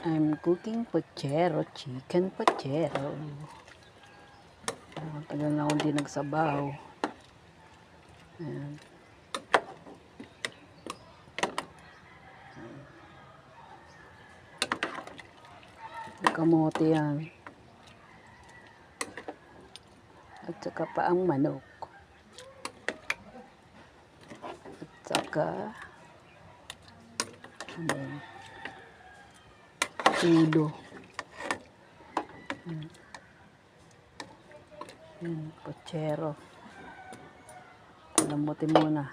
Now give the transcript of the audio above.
I'm cooking puchero, chicken puchero. Tagal na akong di nagsabaw. Ayan. Kamote yan. At saka pa ang manok. At saka ulo. Puchero. Palamutin muna.